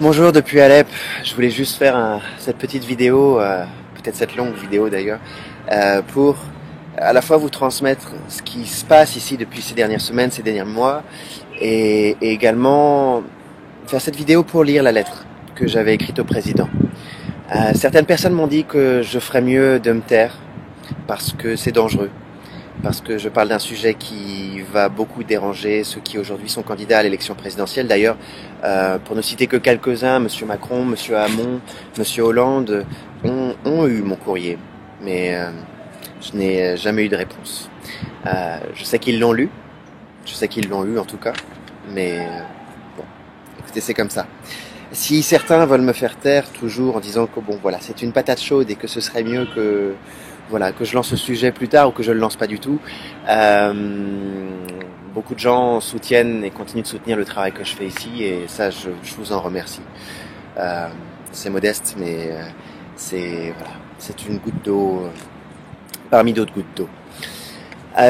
Bonjour depuis Alep, je voulais juste faire cette petite vidéo, peut-être cette longue vidéo d'ailleurs, pour à la fois vous transmettre ce qui se passe ici depuis ces dernières semaines, ces derniers mois, et également faire cette vidéo pour lire la lettre que j'avais écrite au président. Certaines personnes m'ont dit que je ferais mieux de me taire parce que c'est dangereux, parce que je parle d'un sujet qui va beaucoup déranger ceux qui aujourd'hui sont candidats à l'élection présidentielle. D'ailleurs, pour ne citer que quelques-uns, Monsieur Macron, Monsieur Hamon, Monsieur Hollande ont eu mon courrier, mais je n'ai jamais eu de réponse. Je sais qu'ils l'ont lu, je sais qu'ils l'ont eu en tout cas, mais bon, écoutez, c'est comme ça. Si certains veulent me faire taire toujours en disant que bon voilà, c'est une patate chaude et que ce serait mieux que voilà, que je lance ce sujet plus tard ou que je le lance pas du tout. Beaucoup de gens soutiennent et continuent de soutenir le travail que je fais ici et ça, je vous en remercie. C'est modeste, mais c'est une goutte d'eau parmi d'autres gouttes d'eau.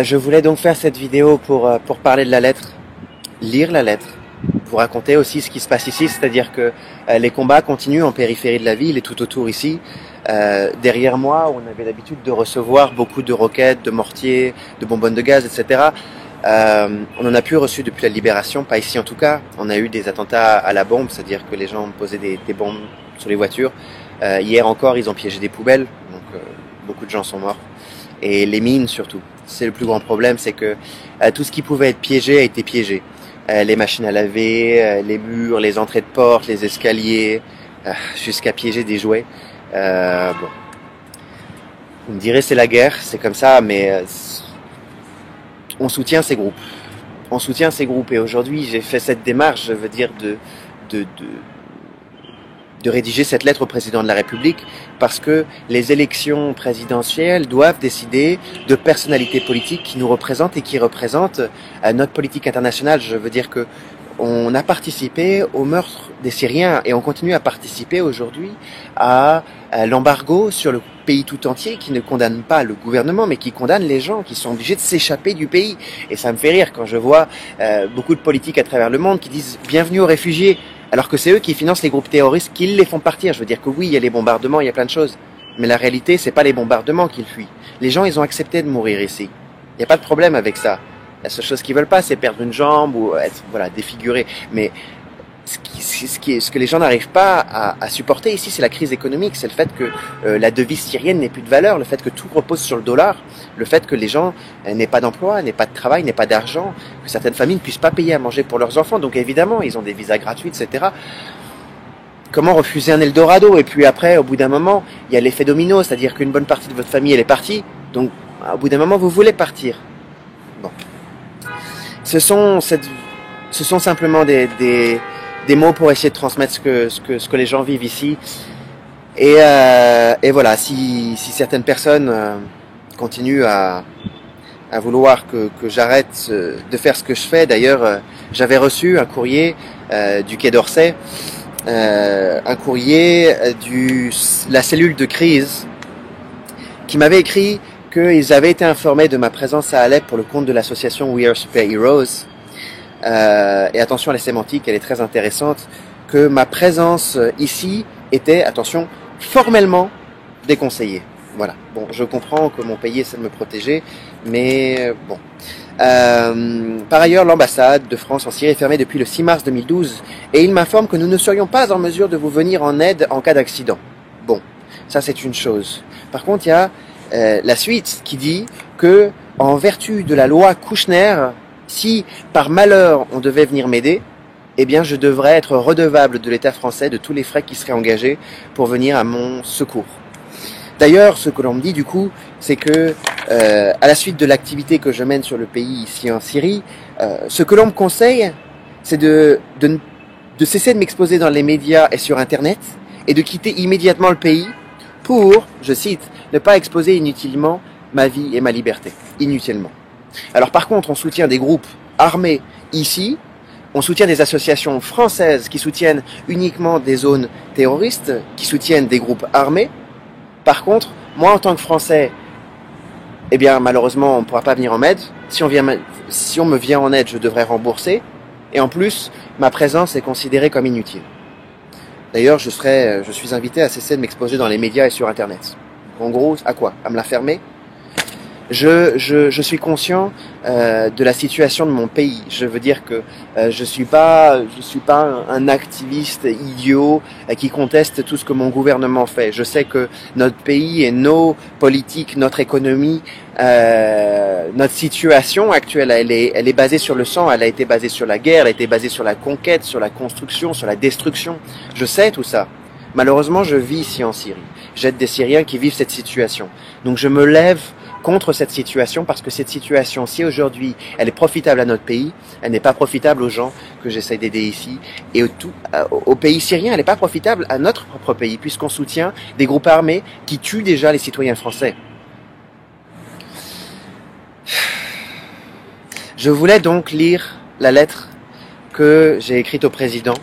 Je voulais donc faire cette vidéo pour parler de la lettre, lire la lettre, vous raconter aussi ce qui se passe ici, c'est-à-dire que les combats continuent en périphérie de la ville et tout autour ici. Derrière moi, où on avait l'habitude de recevoir beaucoup de roquettes, de mortiers, de bonbonnes de gaz, etc. On en a plus reçu depuis la libération, pas ici en tout cas. On a eu des attentats à la bombe, c'est-à-dire que les gens posaient des bombes sur les voitures. Hier encore, ils ont piégé des poubelles, donc beaucoup de gens sont morts. Et les mines surtout. C'est le plus grand problème, c'est que tout ce qui pouvait être piégé a été piégé. Les machines à laver, les murs, les entrées de porte, les escaliers, jusqu'à piéger des jouets. Bon, vous me direz c'est la guerre, c'est comme ça, mais on soutient ces groupes. On soutient ces groupes et aujourd'hui j'ai fait cette démarche, je veux dire, de rédiger cette lettre au président de la République parce que les élections présidentielles doivent décider de personnalités politiques qui nous représentent et qui représentent notre politique internationale. Je veux dire que on a participé au meurtre des Syriens et on continue à participer aujourd'hui à l'embargo sur le pays tout entier qui ne condamne pas le gouvernement mais qui condamne les gens qui sont obligés de s'échapper du pays. Et ça me fait rire quand je vois beaucoup de politiques à travers le monde qui disent « bienvenue aux réfugiés ». Alors que c'est eux qui financent les groupes terroristes, qui les font partir. Je veux dire que oui, il y a les bombardements, il y a plein de choses. Mais la réalité, c'est pas les bombardements qu'ils fuient. Les gens, ils ont accepté de mourir ici. Il n'y a pas de problème avec ça. La seule chose qu'ils veulent pas, c'est perdre une jambe ou être, voilà, défiguré. Mais ce que les gens n'arrivent pas à supporter ici, c'est la crise économique. C'est le fait que la devise syrienne n'ait plus de valeur, le fait que tout repose sur le dollar, le fait que les gens n'aient pas d'emploi, n'aient pas de travail, n'aient pas d'argent, que certaines familles ne puissent pas payer à manger pour leurs enfants. Donc évidemment, ils ont des visas gratuits, etc. Comment refuser un Eldorado? Et puis après, au bout d'un moment, il y a l'effet domino, c'est-à-dire qu'une bonne partie de votre famille, elle est partie. Donc au bout d'un moment, vous voulez partir. Bon. Ce sont simplement des mots pour essayer de transmettre ce que les gens vivent ici. Et voilà, si certaines personnes continuent à vouloir que j'arrête de faire ce que je fais, d'ailleurs, j'avais reçu un courrier du Quai d'Orsay, un courrier de la cellule de crise qui m'avait écrit qu'ils avaient été informés de ma présence à Alep pour le compte de l'association We Are Super Heroes. Et attention à la sémantique, elle est très intéressante, que ma présence ici était, attention, formellement déconseillée. Voilà. Bon, je comprends que mon pays essaie de me protéger, mais bon. Par ailleurs, l'ambassade de France en Syrie est fermée depuis le 6 mars 2012 et il m'informe que nous ne serions pas en mesure de vous venir en aide en cas d'accident. Bon, ça c'est une chose. Par contre, il y a la suite qui dit que, en vertu de la loi Kouchner, si par malheur on devait venir m'aider, eh bien je devrais être redevable de l'État français de tous les frais qui seraient engagés pour venir à mon secours. D'ailleurs, ce que l'on me dit du coup, c'est que à la suite de l'activité que je mène sur le pays ici en Syrie, ce que l'on me conseille, c'est de cesser de m'exposer dans les médias et sur Internet et de quitter immédiatement le pays pour, je cite, ne pas exposer inutilement ma vie et ma liberté. Inutilement. Alors par contre, on soutient des groupes armés ici, on soutient des associations françaises qui soutiennent uniquement des zones terroristes, qui soutiennent des groupes armés. Par contre, moi en tant que Français, eh bien malheureusement on ne pourra pas venir en aide. Si on me vient en aide, je devrais rembourser. Et en plus, ma présence est considérée comme inutile. D'ailleurs, je suis invité à cesser de m'exposer dans les médias et sur Internet. En gros, à quoi? À me la fermer? Je suis conscient de la situation de mon pays. Je veux dire que je suis pas un activiste idiot qui conteste tout ce que mon gouvernement fait. Je sais que notre pays et nos politiques, notre économie, notre situation actuelle, elle est basée sur le sang, elle a été basée sur la guerre, elle a été basée sur la conquête, sur la construction, sur la destruction. Je sais tout ça. Malheureusement, je vis ici en Syrie. J'aide des Syriens qui vivent cette situation. Donc je me lève contre cette situation parce que cette situation, si aujourd'hui elle est profitable à notre pays, elle n'est pas profitable aux gens que j'essaie d'aider ici et au pays syrien, elle n'est pas profitable à notre propre pays puisqu'on soutient des groupes armés qui tuent déjà les citoyens français. Je voulais donc lire la lettre que j'ai écrite au président.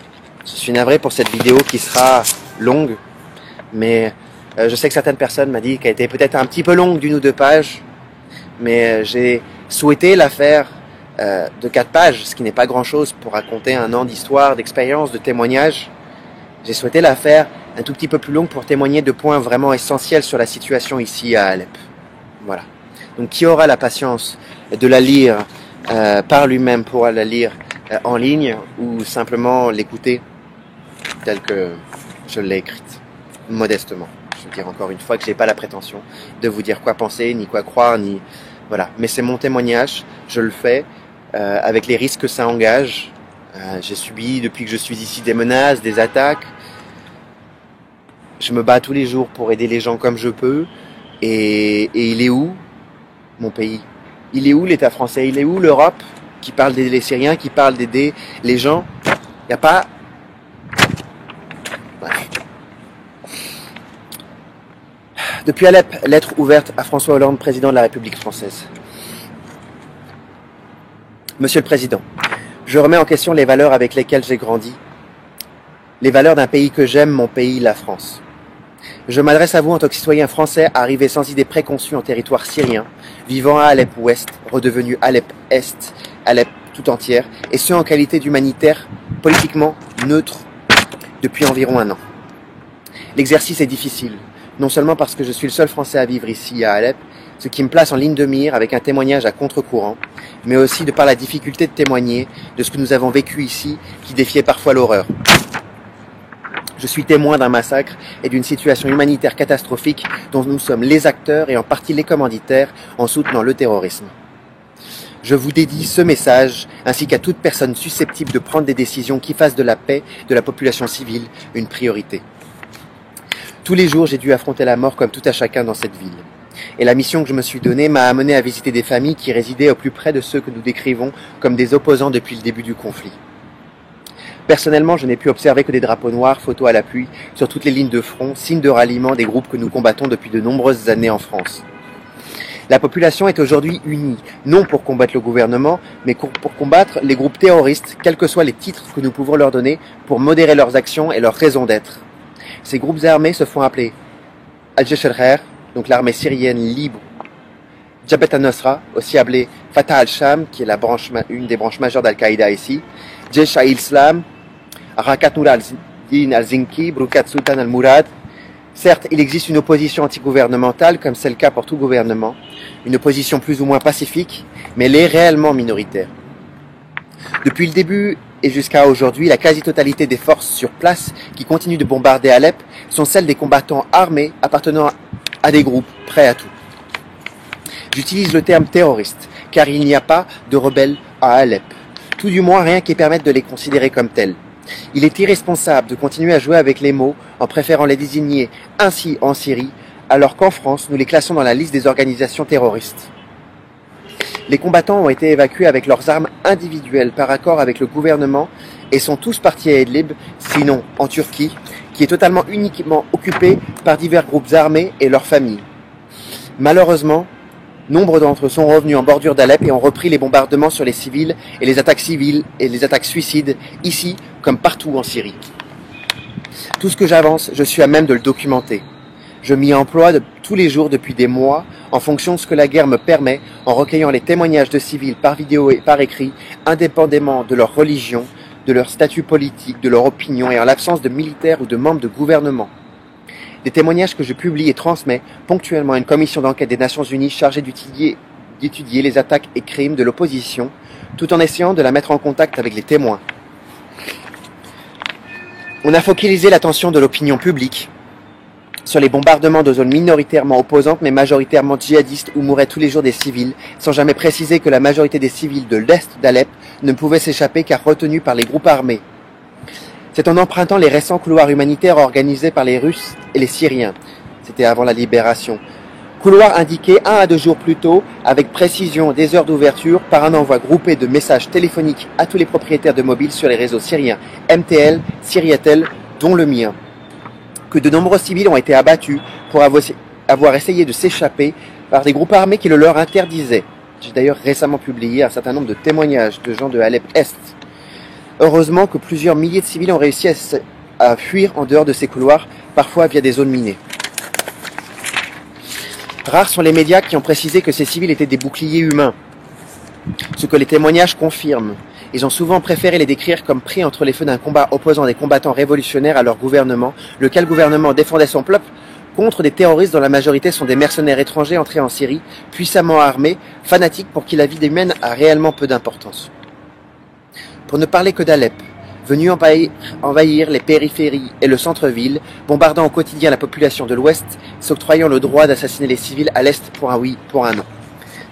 Je suis navré pour cette vidéo qui sera longue, mais je sais que certaines personnes m'ont dit qu'elle était peut-être un petit peu longue d'1 ou 2 pages, mais j'ai souhaité la faire de 4 pages, ce qui n'est pas grand-chose pour raconter un an d'histoire, d'expérience, de témoignages. J'ai souhaité la faire un tout petit peu plus longue pour témoigner de points vraiment essentiels sur la situation ici à Alep. Voilà. Donc qui aura la patience de la lire par lui-même pourra la lire en ligne ou simplement l'écouter telle que je l'ai écrite, modestement. Je veux dire encore une fois que j'ai pas la prétention de vous dire quoi penser, ni quoi croire, ni voilà. Mais c'est mon témoignage, je le fais avec les risques que ça engage. J'ai subi depuis que je suis ici des menaces, des attaques. Je me bats tous les jours pour aider les gens comme je peux. Et il est où mon pays? Il est où l'État français? Il est où l'Europe qui parle d'aider les Syriens, qui parle d'aider les gens? Il n'y a pas. Bref. Depuis Alep, lettre ouverte à François Hollande, président de la République française. Monsieur le Président, je remets en question les valeurs avec lesquelles j'ai grandi, les valeurs d'un pays que j'aime, mon pays, la France. Je m'adresse à vous en tant que citoyen français arrivé sans idée préconçue en territoire syrien, vivant à Alep Ouest, redevenu Alep Est, Alep tout entière, et ce en qualité d'humanitaire politiquement neutre depuis environ 1 an. L'exercice est difficile, non seulement parce que je suis le seul Français à vivre ici à Alep, ce qui me place en ligne de mire avec un témoignage à contre-courant, mais aussi de par la difficulté de témoigner de ce que nous avons vécu ici qui défiait parfois l'horreur. Je suis témoin d'un massacre et d'une situation humanitaire catastrophique dont nous sommes les acteurs et en partie les commanditaires en soutenant le terrorisme. Je vous dédie ce message ainsi qu'à toute personne susceptible de prendre des décisions qui fassent de la paix de la population civile une priorité. Tous les jours, j'ai dû affronter la mort comme tout à chacun dans cette ville. Et la mission que je me suis donnée m'a amené à visiter des familles qui résidaient au plus près de ceux que nous décrivons comme des opposants depuis le début du conflit. Personnellement, je n'ai pu observer que des drapeaux noirs, photos à l'appui, sur toutes les lignes de front, signe de ralliement des groupes que nous combattons depuis de nombreuses années en France. La population est aujourd'hui unie, non pour combattre le gouvernement, mais pour combattre les groupes terroristes, quels que soient les titres que nous pouvons leur donner, pour modérer leurs actions et leurs raisons d'être. Ces groupes armés se font appeler Al-Jaysh al-Khair, donc l'armée syrienne libre, Jabhat al-Nusra, aussi appelé Fatah al-Sham, qui est une des branches majeures d'Al-Qaïda ici, Jaysh al-Islam, Harakat Nour al-Din al-Zinki, Brukat Sultan al-Murad. Certes, il existe une opposition antigouvernementale, comme c'est le cas pour tout gouvernement, une opposition plus ou moins pacifique, mais elle est réellement minoritaire. Depuis le début et jusqu'à aujourd'hui, la quasi-totalité des forces sur place qui continuent de bombarder Alep sont celles des combattants armés appartenant à des groupes prêts à tout. J'utilise le terme terroriste, car il n'y a pas de rebelles à Alep, tout du moins rien qui permette de les considérer comme tels. Il est irresponsable de continuer à jouer avec les mots en préférant les désigner ainsi en Syrie, alors qu'en France, nous les classons dans la liste des organisations terroristes. Les combattants ont été évacués avec leurs armes individuelles par accord avec le gouvernement et sont tous partis à Idlib, sinon en Turquie, qui est totalement uniquement occupée par divers groupes armés et leurs familles. Malheureusement, nombre d'entre eux sont revenus en bordure d'Alep et ont repris les bombardements sur les civils et les attaques civiles et les attaques suicides, ici comme partout en Syrie. Tout ce que j'avance, je suis à même de le documenter. Je m'y emploie tous les jours depuis des mois, en fonction de ce que la guerre me permet, en recueillant les témoignages de civils par vidéo et par écrit, indépendamment de leur religion, de leur statut politique, de leur opinion et en l'absence de militaires ou de membres de gouvernement. Des témoignages que je publie et transmets ponctuellement à une commission d'enquête des Nations Unies chargée d'étudier les attaques et crimes de l'opposition, tout en essayant de la mettre en contact avec les témoins. On a focalisé l'attention de l'opinion publique sur les bombardements de zones minoritairement opposantes mais majoritairement djihadistes où mouraient tous les jours des civils, sans jamais préciser que la majorité des civils de l'est d'Alep ne pouvaient s'échapper car retenus par les groupes armés. C'est en empruntant les récents couloirs humanitaires organisés par les Russes et les Syriens, c'était avant la libération, couloirs indiqués 1 à 2 jours plus tôt, avec précision des heures d'ouverture, par un envoi groupé de messages téléphoniques à tous les propriétaires de mobiles sur les réseaux syriens MTL, Syriatel, dont le mien, que de nombreux civils ont été abattus pour avoir essayé de s'échapper par des groupes armés qui le leur interdisaient. J'ai d'ailleurs récemment publié un certain nombre de témoignages de gens de Alep-Est. Heureusement que plusieurs milliers de civils ont réussi à fuir en dehors de ces couloirs, parfois via des zones minées. Rares sont les médias qui ont précisé que ces civils étaient des boucliers humains, ce que les témoignages confirment. Ils ont souvent préféré les décrire comme pris entre les feux d'un combat opposant des combattants révolutionnaires à leur gouvernement, lequel gouvernement défendait son peuple contre des terroristes dont la majorité sont des mercenaires étrangers entrés en Syrie, puissamment armés, fanatiques pour qui la vie humaine a réellement peu d'importance. Pour ne parler que d'Alep, venu envahir les périphéries et le centre-ville, bombardant au quotidien la population de l'Ouest, s'octroyant le droit d'assassiner les civils à l'Est pour un oui, pour un non.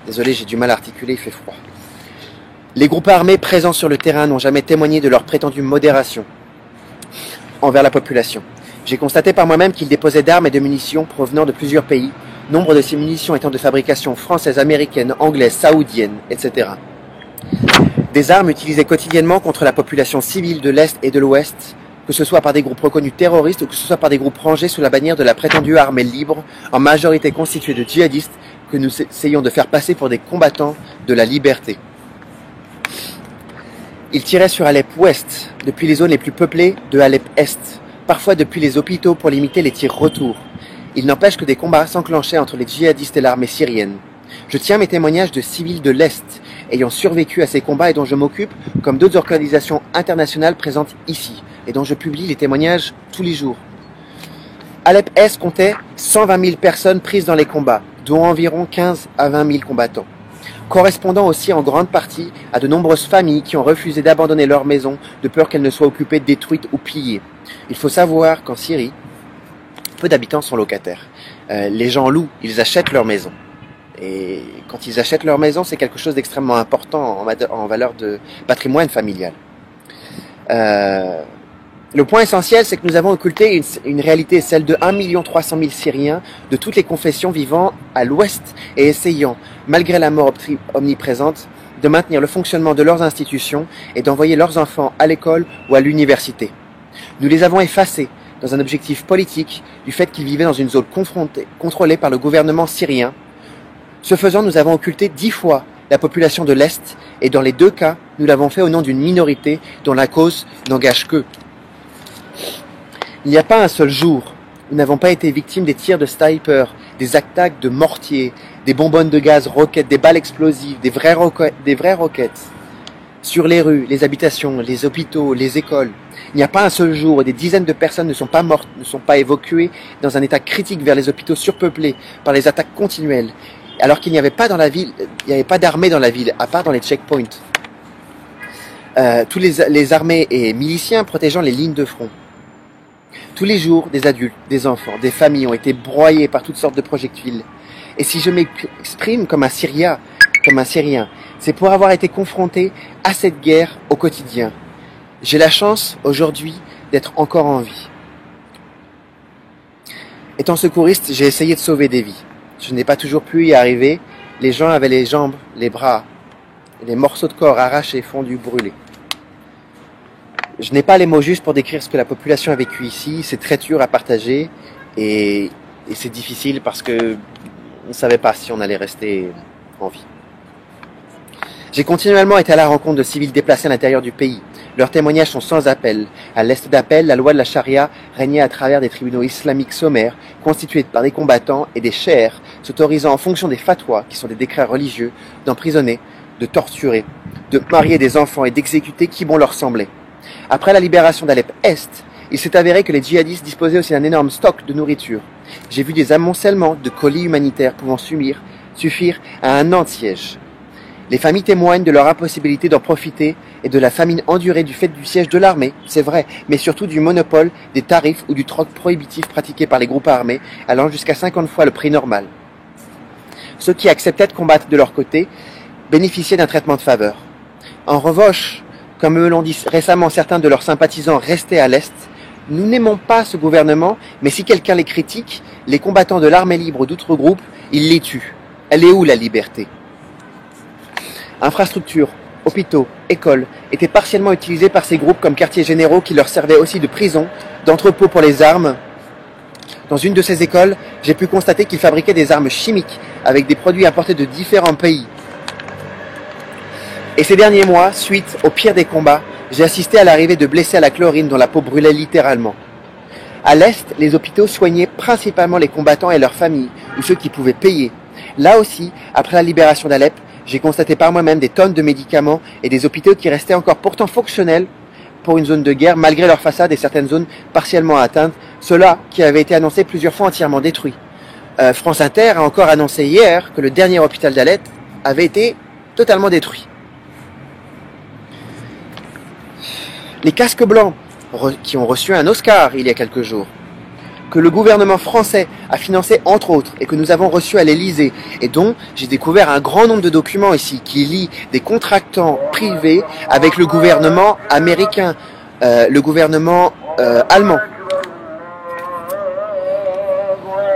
Désolé, j'ai du mal à articuler, il fait froid. Les groupes armés présents sur le terrain n'ont jamais témoigné de leur prétendue modération envers la population. J'ai constaté par moi-même qu'ils déposaient d'armes et de munitions provenant de plusieurs pays, nombre de ces munitions étant de fabrication française, américaine, anglaise, saoudienne, etc. Des armes utilisées quotidiennement contre la population civile de l'Est et de l'Ouest, que ce soit par des groupes reconnus terroristes ou que ce soit par des groupes rangés sous la bannière de la prétendue armée libre, en majorité constituée de djihadistes que nous essayons de faire passer pour des combattants de la liberté. Ils tiraient sur Alep-Ouest, depuis les zones les plus peuplées de Alep-Est, parfois depuis les hôpitaux pour limiter les tirs retour. Il n'empêche que des combats s'enclenchaient entre les djihadistes et l'armée syrienne. Je tiens mes témoignages de civils de l'Est, ayant survécu à ces combats et dont je m'occupe, comme d'autres organisations internationales présentes ici, et dont je publie les témoignages tous les jours. Alep-Est comptait 120 000 personnes prises dans les combats, dont environ 15 à 20 000 combattants, correspondant aussi en grande partie à de nombreuses familles qui ont refusé d'abandonner leurs maisons de peur qu'elles ne soient occupées, détruites ou pillées. Il faut savoir qu'en Syrie, peu d'habitants sont locataires. Les gens louent, ils achètent leur maison. Et quand ils achètent leur maison, c'est quelque chose d'extrêmement important en valeur de patrimoine familial. Le point essentiel, c'est que nous avons occulté une réalité, celle de 1 300 000 Syriens de toutes les confessions vivant à l'ouest et essayant, malgré la mort omniprésente, de maintenir le fonctionnement de leurs institutions et d'envoyer leurs enfants à l'école ou à l'université. Nous les avons effacés dans un objectif politique du fait qu'ils vivaient dans une zone contrôlée par le gouvernement syrien. Ce faisant, nous avons occulté 10 fois la population de l'Est et dans les 2 cas, nous l'avons fait au nom d'une minorité dont la cause n'engage qu'eux. Il n'y a pas un seul jour où nous n'avons pas été victimes des tirs de sniper, des attaques de mortiers, des bonbonnes de gaz, roquettes, des balles explosives, des vraies roquettes. Sur les rues, les habitations, les hôpitaux, les écoles. Il n'y a pas un seul jour où des dizaines de personnes ne sont pas mortes, ne sont pas évacuées dans un état critique vers les hôpitaux surpeuplés par les attaques continuelles, alors qu'il n'y avait pas dans la ville, il n'y avait pas d'armée dans la ville, à part dans les checkpoints. Tous les armées et miliciens protégeant les lignes de front. Tous les jours, des adultes, des enfants, des familles ont été broyés par toutes sortes de projectiles. Et si je m'exprime comme un Syrien, c'est pour avoir été confronté à cette guerre au quotidien. J'ai la chance, aujourd'hui, d'être encore en vie. Étant secouriste, j'ai essayé de sauver des vies. Je n'ai pas toujours pu y arriver. Les gens avaient les jambes, les bras, les morceaux de corps arrachés, fondus, brûlés. Je n'ai pas les mots justes pour décrire ce que la population a vécu ici. C'est très dur à partager et c'est difficile parce que on ne savait pas si on allait rester en vie. J'ai continuellement été à la rencontre de civils déplacés à l'intérieur du pays. Leurs témoignages sont sans appel. À l'est d'Appel, la loi de la charia régnait à travers des tribunaux islamiques sommaires, constitués par des combattants et des cheikhs, s'autorisant en fonction des fatwas, qui sont des décrets religieux, d'emprisonner, de torturer, de marier des enfants et d'exécuter qui bon leur semblait. Après la libération d'Alep-Est, il s'est avéré que les djihadistes disposaient aussi d'un énorme stock de nourriture. J'ai vu des amoncellements de colis humanitaires pouvant suffire à un an de siège. Les familles témoignent de leur impossibilité d'en profiter et de la famine endurée du fait du siège de l'armée, c'est vrai, mais surtout du monopole des tarifs ou du troc prohibitif pratiqué par les groupes armés, allant jusqu'à 50 fois le prix normal. Ceux qui acceptaient de combattre de leur côté bénéficiaient d'un traitement de faveur. En revanche, comme me l'ont dit récemment certains de leurs sympathisants restés à l'Est, nous n'aimons pas ce gouvernement, mais si quelqu'un les critique, les combattants de l'armée libre ou d'autres groupes, ils les tuent. Elle est où la liberté? Infrastructures, hôpitaux, écoles étaient partiellement utilisés par ces groupes comme quartiers généraux qui leur servaient aussi de prison, d'entrepôt pour les armes. Dans une de ces écoles, j'ai pu constater qu'ils fabriquaient des armes chimiques avec des produits importés de différents pays. Et ces derniers mois, suite au pire des combats, j'ai assisté à l'arrivée de blessés à la chlorine dont la peau brûlait littéralement. À l'Est, les hôpitaux soignaient principalement les combattants et leurs familles, ou ceux qui pouvaient payer. Là aussi, après la libération d'Alep, j'ai constaté par moi-même des tonnes de médicaments et des hôpitaux qui restaient encore pourtant fonctionnels pour une zone de guerre, malgré leur façade et certaines zones partiellement atteintes, cela qui avait été annoncé plusieurs fois entièrement détruit. France Inter a encore annoncé hier que le dernier hôpital d'Alep avait été totalement détruit. Les casques blancs, qui ont reçu un Oscar il y a quelques jours, que le gouvernement français a financé entre autres et que nous avons reçu à l'Elysée et dont j'ai découvert un grand nombre de documents ici qui lient des contractants privés avec le gouvernement américain, le gouvernement allemand.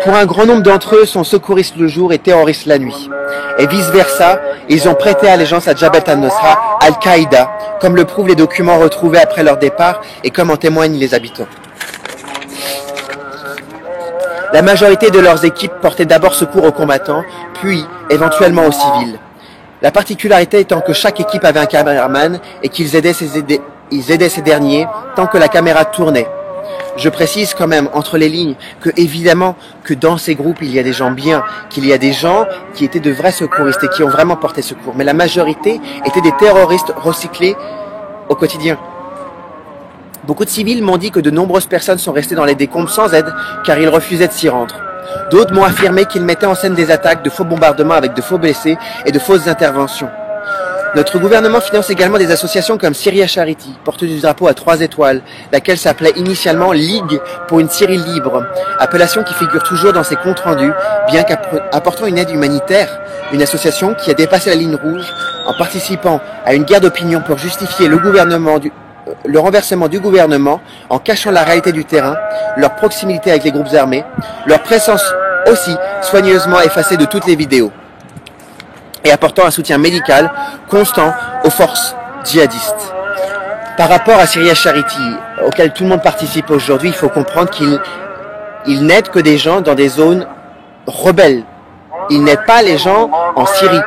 Pour un grand nombre d'entre eux, sont secouristes le jour et terroristes la nuit. Et vice-versa, ils ont prêté allégeance à Jabhat al-Nusra, Al-Qaïda, comme le prouvent les documents retrouvés après leur départ et comme en témoignent les habitants. La majorité de leurs équipes portaient d'abord secours aux combattants, puis éventuellement aux civils. La particularité étant que chaque équipe avait un caméraman et qu'ils aidaient ces derniers tant que la caméra tournait. Je précise quand même entre les lignes que évidemment que dans ces groupes il y a des gens bien, qu'il y a des gens qui étaient de vrais secouristes et qui ont vraiment porté secours. Mais la majorité étaient des terroristes recyclés au quotidien. Beaucoup de civils m'ont dit que de nombreuses personnes sont restées dans les décombres sans aide car ils refusaient de s'y rendre. D'autres m'ont affirmé qu'ils mettaient en scène des attaques, de faux bombardements avec de faux blessés et de fausses interventions. Notre gouvernement finance également des associations comme Syria Charity, porteuse du drapeau à 3 étoiles, laquelle s'appelait initialement Ligue pour une Syrie libre, appellation qui figure toujours dans ses comptes rendus, bien qu'apportant une aide humanitaire, une association qui a dépassé la ligne rouge en participant à une guerre d'opinion pour justifier le renversement du gouvernement en cachant la réalité du terrain, leur proximité avec les groupes armés, leur présence aussi soigneusement effacée de toutes les vidéos, et apportant un soutien médical constant aux forces djihadistes. Par rapport à Syria Charity, auquel tout le monde participe aujourd'hui, il faut comprendre qu'il n'aide que des gens dans des zones rebelles. Il n'aide pas les gens en Syrie.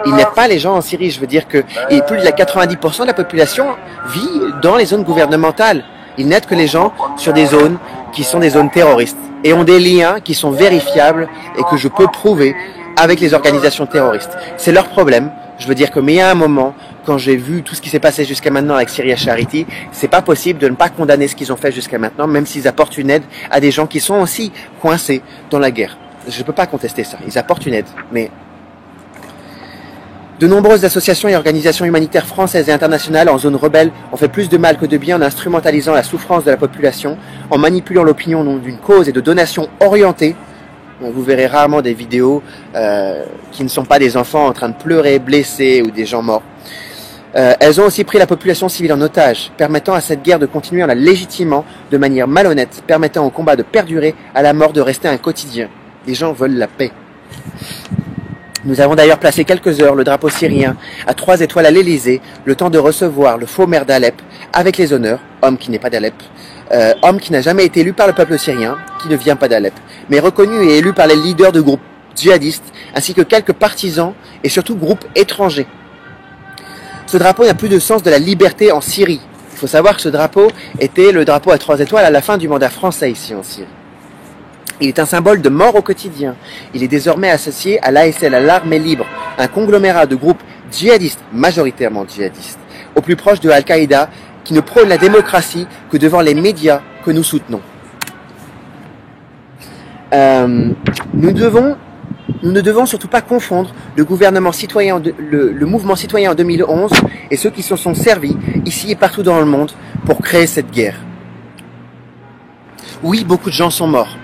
Il n'aide pas les gens en Syrie. Je veux dire que plus de 90% de la population vit dans les zones gouvernementales. Il n'aide que les gens sur des zones qui sont des zones terroristes et ont des liens qui sont vérifiables et que je peux prouver avec les organisations terroristes. C'est leur problème. Je veux dire que, mais il y a un moment, quand j'ai vu tout ce qui s'est passé jusqu'à maintenant avec Syria Charity, c'est pas possible de ne pas condamner ce qu'ils ont fait jusqu'à maintenant, même s'ils apportent une aide à des gens qui sont aussi coincés dans la guerre. Je peux pas contester ça. Ils apportent une aide, mais de nombreuses associations et organisations humanitaires françaises et internationales en zone rebelle ont fait plus de mal que de bien en instrumentalisant la souffrance de la population, en manipulant l'opinion au nom d'une cause et de donations orientées. Vous verrez rarement des vidéos qui ne sont pas des enfants en train de pleurer, blessés ou des gens morts. Elles ont aussi pris la population civile en otage, permettant à cette guerre de continuer en la légitimant de manière malhonnête, permettant au combat de perdurer, à la mort de rester un quotidien. Les gens veulent la paix. Nous avons d'ailleurs placé quelques heures le drapeau syrien à 3 étoiles à l'Elysée, le temps de recevoir le faux maire d'Alep avec les honneurs, homme qui n'est pas d'Alep, homme qui n'a jamais été élu par le peuple syrien, qui ne vient pas d'Alep, mais reconnu et élu par les leaders de groupes djihadistes, ainsi que quelques partisans et surtout groupes étrangers. Ce drapeau n'a plus de sens de la liberté en Syrie. Il faut savoir que ce drapeau était le drapeau à 3 étoiles à la fin du mandat français ici en Syrie. Il est un symbole de mort au quotidien. Il est désormais associé à l'ASL, à l'Armée libre, un conglomérat de groupes djihadistes, majoritairement djihadistes, au plus proche de Al-Qaïda qui ne prônent la démocratie que devant les médias que nous soutenons. Nous ne devons surtout pas confondre le mouvement citoyen en 2011 et ceux qui se sont servis ici et partout dans le monde pour créer cette guerre. Oui, beaucoup de gens sont morts.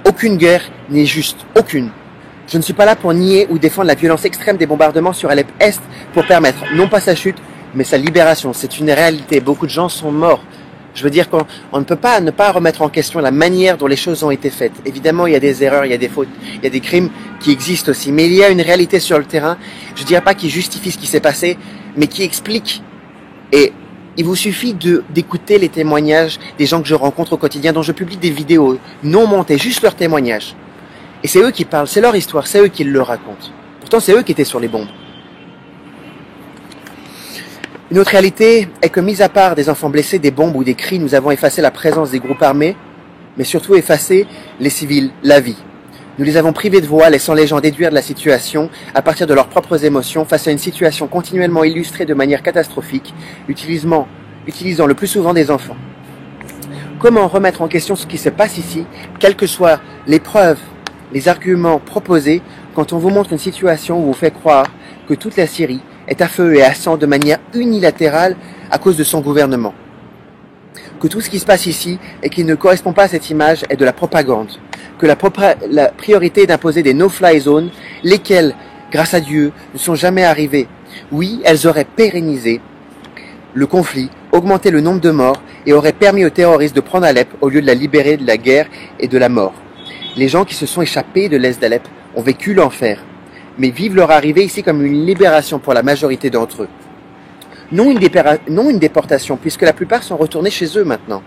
Aucune guerre n'est juste, aucune. Je ne suis pas là pour nier ou défendre la violence extrême des bombardements sur Alep-Est pour permettre non pas sa chute, mais sa libération. C'est une réalité. Beaucoup de gens sont morts. Je veux dire qu'on ne peut pas ne pas remettre en question la manière dont les choses ont été faites. Évidemment, il y a des erreurs, il y a des fautes, il y a des crimes qui existent aussi. Mais il y a une réalité sur le terrain, je ne dirais pas qui justifie ce qui s'est passé, mais qui explique. Et il vous suffit d'écouter les témoignages des gens que je rencontre au quotidien, dont je publie des vidéos non montées, juste leurs témoignages. Et c'est eux qui parlent, c'est leur histoire, c'est eux qui le racontent. Pourtant, c'est eux qui étaient sur les bombes. Une autre réalité est que, mis à part des enfants blessés, des bombes ou des cris, nous avons effacé la présence des groupes armés, mais surtout effacé les civils, la vie. Nous les avons privés de voix, laissant les gens déduire de la situation à partir de leurs propres émotions face à une situation continuellement illustrée de manière catastrophique, utilisant le plus souvent des enfants. Comment remettre en question ce qui se passe ici, quelles que soient les preuves, les arguments proposés, quand on vous montre une situation où on vous fait croire que toute la Syrie est à feu et à sang de manière unilatérale à cause de son gouvernement. Que tout ce qui se passe ici et qui ne correspond pas à cette image est de la propagande. Que la priorité est d'imposer des no-fly zones, lesquelles, grâce à Dieu, ne sont jamais arrivées. Oui, elles auraient pérennisé le conflit, augmenté le nombre de morts et auraient permis aux terroristes de prendre Alep au lieu de la libérer de la guerre et de la mort. Les gens qui se sont échappés de l'est d'Alep ont vécu l'enfer, mais vivent leur arrivée ici comme une libération pour la majorité d'entre eux. Non une déportation, puisque la plupart sont retournés chez eux maintenant.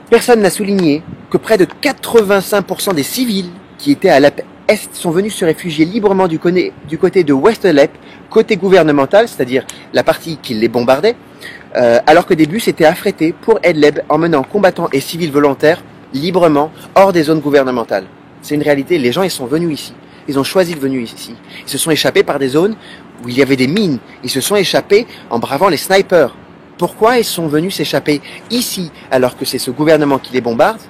Personne n'a souligné que près de 85% des civils qui étaient à Alep-Est sont venus se réfugier librement du côté de Ouest Alep, côté gouvernemental, c'est-à-dire la partie qui les bombardait, alors que des bus étaient affrétés pour Idlib, emmenant combattants et civils volontaires librement hors des zones gouvernementales. C'est une réalité, les gens ils sont venus ici. Ils ont choisi de venir ici. Ils se sont échappés par des zones où il y avait des mines. Ils se sont échappés en bravant les snipers. Pourquoi ils sont venus s'échapper ici alors que c'est ce gouvernement qui les bombarde?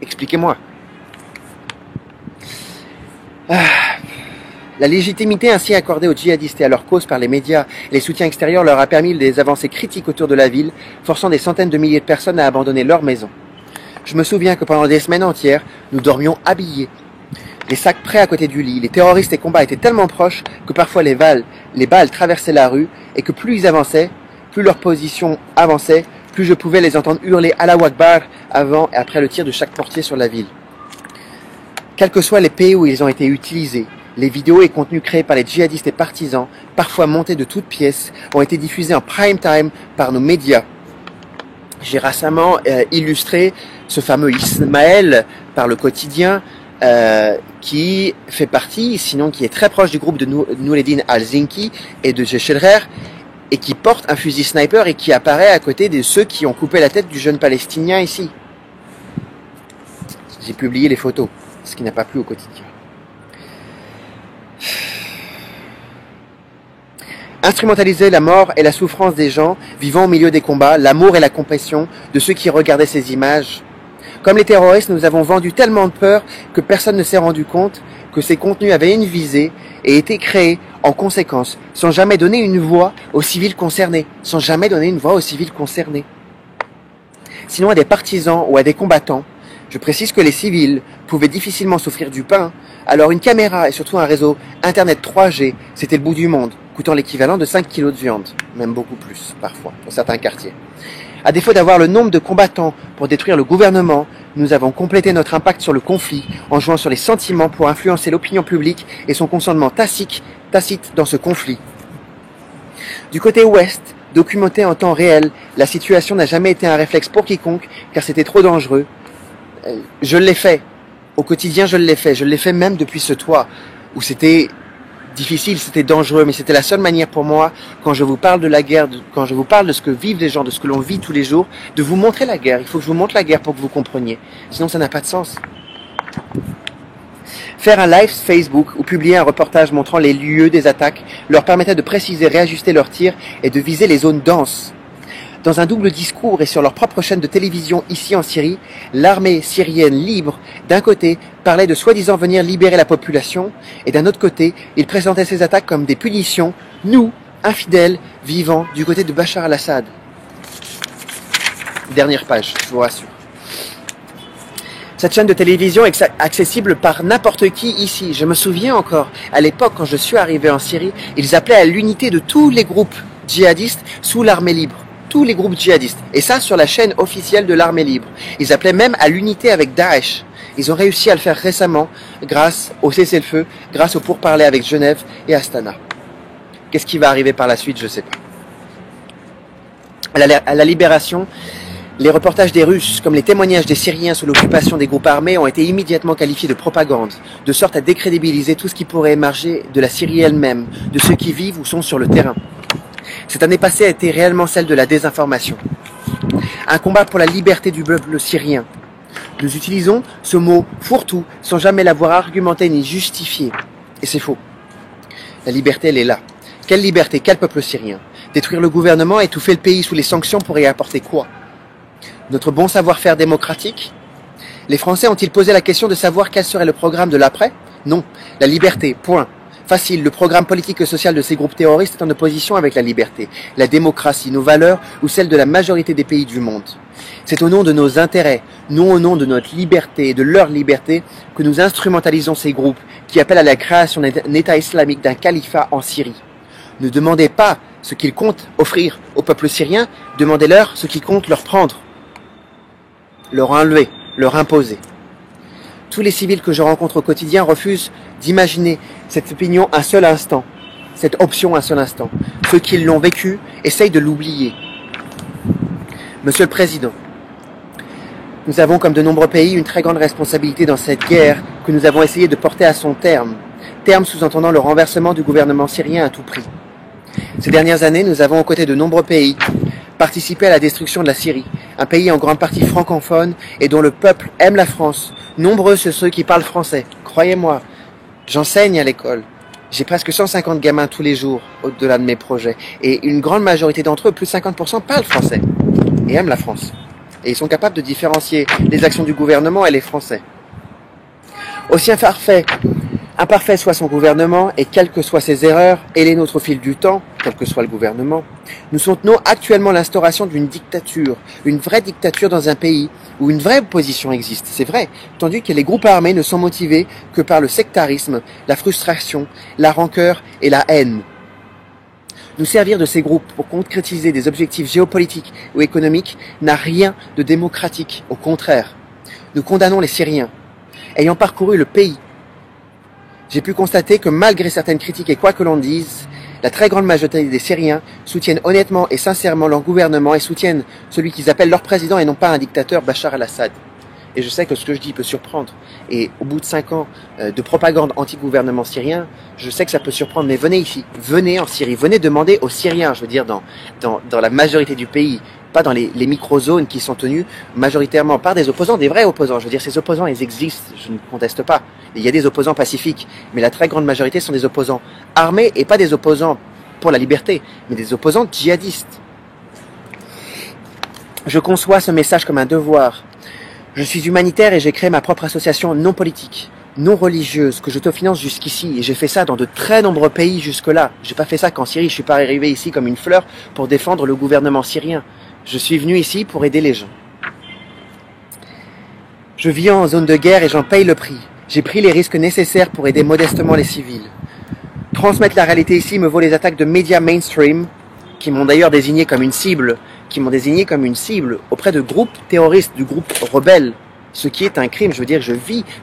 Expliquez-moi. La légitimité ainsi accordée aux djihadistes et à leur cause par les médias et les soutiens extérieurs leur a permis des avancées critiques autour de la ville, forçant des centaines de milliers de personnes à abandonner leur maison. Je me souviens que pendant des semaines entières, nous dormions habillés. Les sacs prêts à côté du lit, les terroristes et combats étaient tellement proches que parfois les balles traversaient la rue et que plus ils avançaient, plus leur position avançait, plus je pouvais les entendre hurler Allahu Akbar avant et après le tir de chaque portier sur la ville. Quels que soient les pays où ils ont été utilisés, les vidéos et contenus créés par les djihadistes et partisans, parfois montés de toutes pièces, ont été diffusés en prime time par nos médias. J'ai récemment illustré ce fameux Ismaël par le quotidien, qui fait partie, sinon qui est très proche du groupe de Noureddin al-Zinki et de Jeshedrer, et qui porte un fusil sniper et qui apparaît à côté de ceux qui ont coupé la tête du jeune Palestinien ici. J'ai publié les photos, ce qui n'a pas plu au quotidien. Instrumentaliser la mort et la souffrance des gens vivant au milieu des combats, l'amour et la compassion de ceux qui regardaient ces images. Comme les terroristes, nous avons vendu tellement de peur que personne ne s'est rendu compte que ces contenus avaient une visée et étaient créés en conséquence, sans jamais donner une voix aux civils concernés. Sinon à des partisans ou à des combattants, je précise que les civils pouvaient difficilement s'offrir du pain, alors une caméra et surtout un réseau Internet 3G, c'était le bout du monde, coûtant l'équivalent de 5 kilos de viande, même beaucoup plus parfois, dans certains quartiers. À défaut d'avoir le nombre de combattants pour détruire le gouvernement, nous avons complété notre impact sur le conflit en jouant sur les sentiments pour influencer l'opinion publique et son consentement tacite dans ce conflit. Du côté ouest, documenté en temps réel, la situation n'a jamais été un réflexe pour quiconque car c'était trop dangereux. Je l'ai fait. Au quotidien, je l'ai fait même depuis ce toit où c'était difficile, c'était dangereux, mais c'était la seule manière pour moi, quand je vous parle de la guerre, quand je vous parle de ce que vivent les gens, de ce que l'on vit tous les jours, de vous montrer la guerre. Il faut que je vous montre la guerre pour que vous compreniez. Sinon, ça n'a pas de sens. Faire un live Facebook ou publier un reportage montrant les lieux des attaques leur permettait de préciser, réajuster leurs tirs et de viser les zones denses. Dans un double discours et sur leur propre chaîne de télévision ici en Syrie, l'armée syrienne libre, d'un côté, parlait de soi-disant venir libérer la population, et d'un autre côté, ils présentaient ces attaques comme des punitions, nous, infidèles, vivant du côté de Bachar al-Assad. Dernière page, je vous rassure. Cette chaîne de télévision est accessible par n'importe qui ici. Je me souviens encore, à l'époque, quand je suis arrivé en Syrie, ils appelaient à l'unité de tous les groupes djihadistes sous l'armée libre. Tous les groupes djihadistes. Et ça, sur la chaîne officielle de l'armée libre. Ils appelaient même à l'unité avec Daesh. Ils ont réussi à le faire récemment, grâce au cessez-le-feu, grâce au pourparlers avec Genève et Astana. Qu'est-ce qui va arriver par la suite, je ne sais pas. À la libération, les reportages des Russes, comme les témoignages des Syriens sous l'occupation des groupes armés, ont été immédiatement qualifiés de propagande, de sorte à décrédibiliser tout ce qui pourrait émerger de la Syrie elle-même, de ceux qui vivent ou sont sur le terrain. Cette année passée a été réellement celle de la désinformation. Un combat pour la liberté du peuple syrien. Nous utilisons ce mot fourre-tout sans jamais l'avoir argumenté ni justifié. Et c'est faux. La liberté, elle est là. Quelle liberté? Quel peuple syrien? Détruire le gouvernement, étouffer le pays sous les sanctions pour y apporter quoi? Notre bon savoir-faire démocratique? Les Français ont-ils posé la question de savoir quel serait le programme de l'après? Non. La liberté, point. Facile, le programme politique et social de ces groupes terroristes est en opposition avec la liberté, la démocratie, nos valeurs ou celles de la majorité des pays du monde. C'est au nom de nos intérêts, non au nom de notre liberté et de leur liberté, que nous instrumentalisons ces groupes qui appellent à la création d'un État islamique, d'un califat en Syrie. Ne demandez pas ce qu'ils comptent offrir au peuple syrien, demandez-leur ce qu'ils comptent leur prendre, leur enlever, leur imposer. Tous les civils que je rencontre au quotidien refusent d'imaginer cette opinion un seul instant, cette option un seul instant. Ceux qui l'ont vécu essayent de l'oublier. Monsieur le Président, nous avons, comme de nombreux pays, une très grande responsabilité dans cette guerre que nous avons essayé de porter à son terme, terme sous-entendant le renversement du gouvernement syrien à tout prix. Ces dernières années, nous avons, aux côtés de nombreux pays, participé à la destruction de la Syrie, un pays en grande partie francophone et dont le peuple aime la France. Nombreux sont ceux qui parlent français. Croyez-moi, j'enseigne à l'école. J'ai presque 150 gamins tous les jours au-delà de mes projets. Et une grande majorité d'entre eux, plus de 50%, parlent français et aiment la France. Et ils sont capables de différencier les actions du gouvernement et les Français. Aussi imparfait soit son gouvernement, et quelles que soient ses erreurs, et les nôtres au fil du temps, quel que soit le gouvernement, nous soutenons actuellement l'instauration d'une dictature, une vraie dictature dans un pays où une vraie opposition existe, c'est vrai, tandis que les groupes armés ne sont motivés que par le sectarisme, la frustration, la rancœur et la haine. Nous servir de ces groupes pour concrétiser des objectifs géopolitiques ou économiques n'a rien de démocratique, au contraire. Nous condamnons les Syriens. Ayant parcouru le pays, j'ai pu constater que malgré certaines critiques et quoi que l'on dise, la très grande majorité des Syriens soutiennent honnêtement et sincèrement leur gouvernement et soutiennent celui qu'ils appellent leur président et non pas un dictateur, Bachar al-Assad. Et je sais que ce que je dis peut surprendre. Et au bout de 5 ans de propagande anti-gouvernement syrien, je sais que ça peut surprendre, mais venez ici, venez en Syrie, venez demander aux Syriens, je veux dire dans la majorité du pays, pas dans les micro-zones qui sont tenues majoritairement par des opposants, des vrais opposants. Je veux dire, ces opposants, ils existent, je ne conteste pas. Il y a des opposants pacifiques, mais la très grande majorité sont des opposants armés et pas des opposants pour la liberté, mais des opposants djihadistes. Je conçois ce message comme un devoir. Je suis humanitaire et j'ai créé ma propre association non politique, non religieuse, que j'autofinance jusqu'ici. Et j'ai fait ça dans de très nombreux pays jusque-là. J'ai pas fait ça qu'en Syrie. Je suis pas arrivé ici comme une fleur pour défendre le gouvernement syrien. Je suis venu ici pour aider les gens. Je vis en zone de guerre et j'en paye le prix. J'ai pris les risques nécessaires pour aider modestement les civils. Transmettre la réalité ici me vaut les attaques de médias mainstream, qui m'ont d'ailleurs désigné comme une cible, auprès de groupes terroristes, du groupe rebelle. Ce qui est un crime, je veux dire, je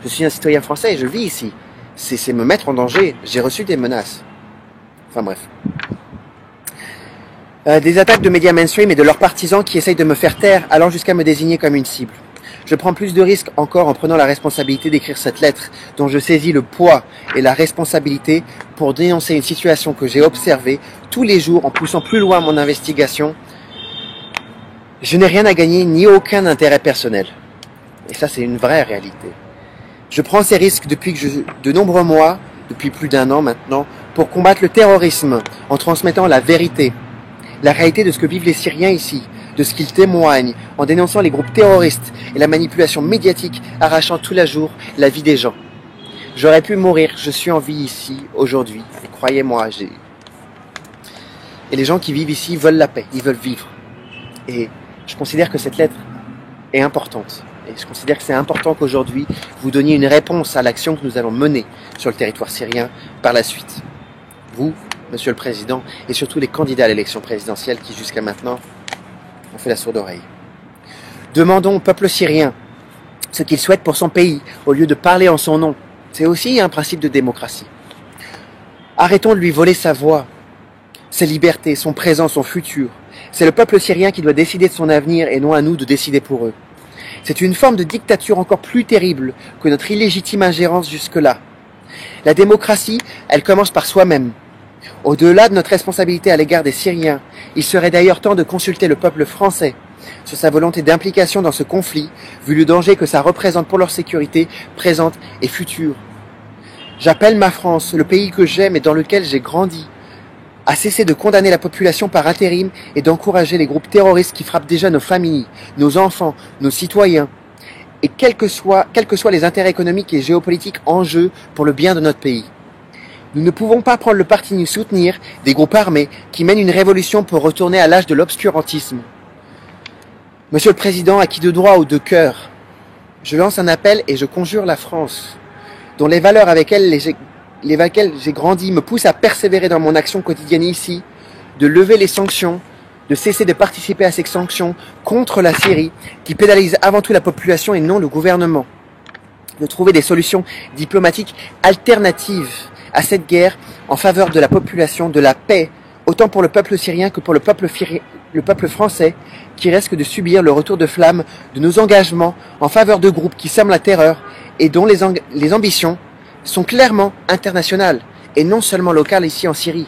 suis un citoyen français et je vis ici. C'est me mettre en danger. J'ai reçu des menaces. Enfin bref. Des attaques de médias mainstream et de leurs partisans qui essayent de me faire taire, allant jusqu'à me désigner comme une cible. Je prends plus de risques encore en prenant la responsabilité d'écrire cette lettre, dont je saisis le poids et la responsabilité pour dénoncer une situation que j'ai observée tous les jours en poussant plus loin mon investigation. Je n'ai rien à gagner ni aucun intérêt personnel. Et ça, c'est une vraie réalité. Je prends ces risques depuis de nombreux mois, depuis plus d'1 an maintenant, pour combattre le terrorisme en transmettant la vérité. La réalité de ce que vivent les Syriens ici, de ce qu'ils témoignent en dénonçant les groupes terroristes et la manipulation médiatique arrachant tous les jours la vie des gens. J'aurais pu mourir, je suis en vie ici, aujourd'hui. Croyez-moi, Et les gens qui vivent ici veulent la paix, ils veulent vivre. Et je considère que cette lettre est importante. Et je considère que c'est important qu'aujourd'hui, vous donniez une réponse à l'action que nous allons mener sur le territoire syrien par la suite. Vous, Monsieur le Président, et surtout les candidats à l'élection présidentielle qui, jusqu'à maintenant, ont fait la sourde oreille. Demandons au peuple syrien ce qu'il souhaite pour son pays, au lieu de parler en son nom. C'est aussi un principe de démocratie. Arrêtons de lui voler sa voix, ses libertés, son présent, son futur. C'est le peuple syrien qui doit décider de son avenir et non à nous de décider pour eux. C'est une forme de dictature encore plus terrible que notre illégitime ingérence jusque-là. La démocratie, elle commence par soi-même. Au-delà de notre responsabilité à l'égard des Syriens, il serait d'ailleurs temps de consulter le peuple français sur sa volonté d'implication dans ce conflit, vu le danger que ça représente pour leur sécurité présente et future. J'appelle ma France, le pays que j'aime et dans lequel j'ai grandi, à cesser de condamner la population par intérim et d'encourager les groupes terroristes qui frappent déjà nos familles, nos enfants, nos citoyens, et quels que soient les intérêts économiques et géopolitiques en jeu pour le bien de notre pays. Nous ne pouvons pas prendre le parti ni soutenir des groupes armés qui mènent une révolution pour retourner à l'âge de l'obscurantisme. Monsieur le Président, à qui de droit ou de cœur, je lance un appel et je conjure la France, dont les valeurs avec lesquelles j'ai grandi me poussent à persévérer dans mon action quotidienne ici, de lever les sanctions, de cesser de participer à ces sanctions contre la Syrie, qui pénalise avant tout la population et non le gouvernement, de trouver des solutions diplomatiques alternatives à cette guerre en faveur de la population, de la paix, autant pour le peuple syrien que pour le peuple français, qui risque de subir le retour de flamme de nos engagements en faveur de groupes qui sèment la terreur et dont les ambitions sont clairement internationales et non seulement locales ici en Syrie.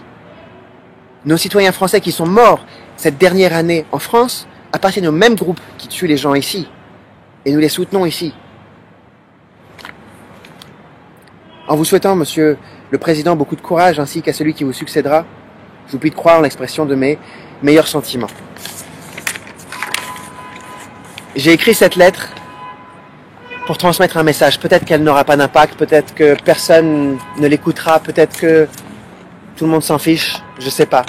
Nos citoyens français qui sont morts cette dernière année en France appartiennent au même groupe qui tue les gens ici. Et nous les soutenons ici. En vous souhaitant, Monsieur le Président, beaucoup de courage ainsi qu'à celui qui vous succédera, je vous prie de croire en l'expression de mes meilleurs sentiments. J'ai écrit cette lettre pour transmettre un message. Peut-être qu'elle n'aura pas d'impact, peut-être que personne ne l'écoutera, peut-être que tout le monde s'en fiche, je sais pas.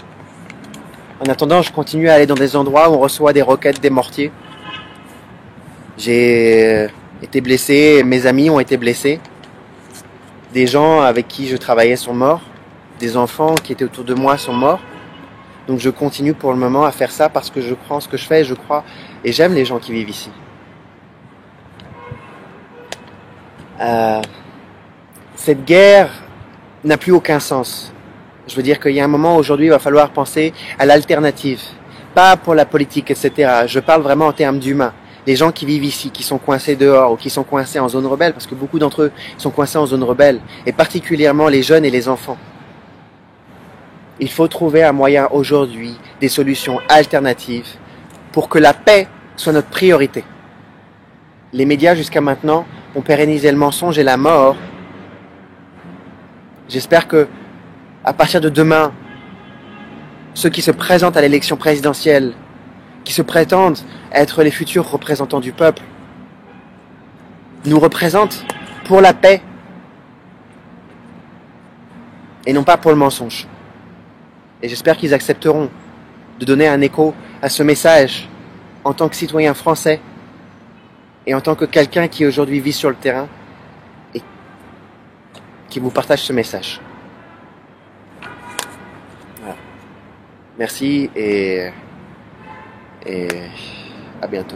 En attendant, je continue à aller dans des endroits où on reçoit des roquettes, des mortiers. J'ai été blessé, mes amis ont été blessés. Des gens avec qui je travaillais sont morts. Des enfants qui étaient autour de moi sont morts. Donc je continue pour le moment à faire ça parce que je crois en ce que je fais, je crois, et j'aime les gens qui vivent ici. Cette guerre n'a plus aucun sens. Je veux dire qu'il y a un moment aujourd'hui, il va falloir penser à l'alternative. Pas pour la politique, etc. Je parle vraiment en termes d'humains. Les gens qui vivent ici, qui sont coincés dehors ou qui sont coincés en zone rebelle, parce que beaucoup d'entre eux sont coincés en zone rebelle, et particulièrement les jeunes et les enfants. Il faut trouver un moyen aujourd'hui, des solutions alternatives pour que la paix soit notre priorité. Les médias jusqu'à maintenant ont pérennisé le mensonge et la mort. J'espère que, à partir de demain, ceux qui se présentent à l'élection présidentielle, qui se prétendent être les futurs représentants du peuple, nous représentent pour la paix et non pas pour le mensonge. Et j'espère qu'ils accepteront de donner un écho à ce message en tant que citoyen français et en tant que quelqu'un qui aujourd'hui vit sur le terrain et qui vous partage ce message. Voilà. Merci et à bientôt.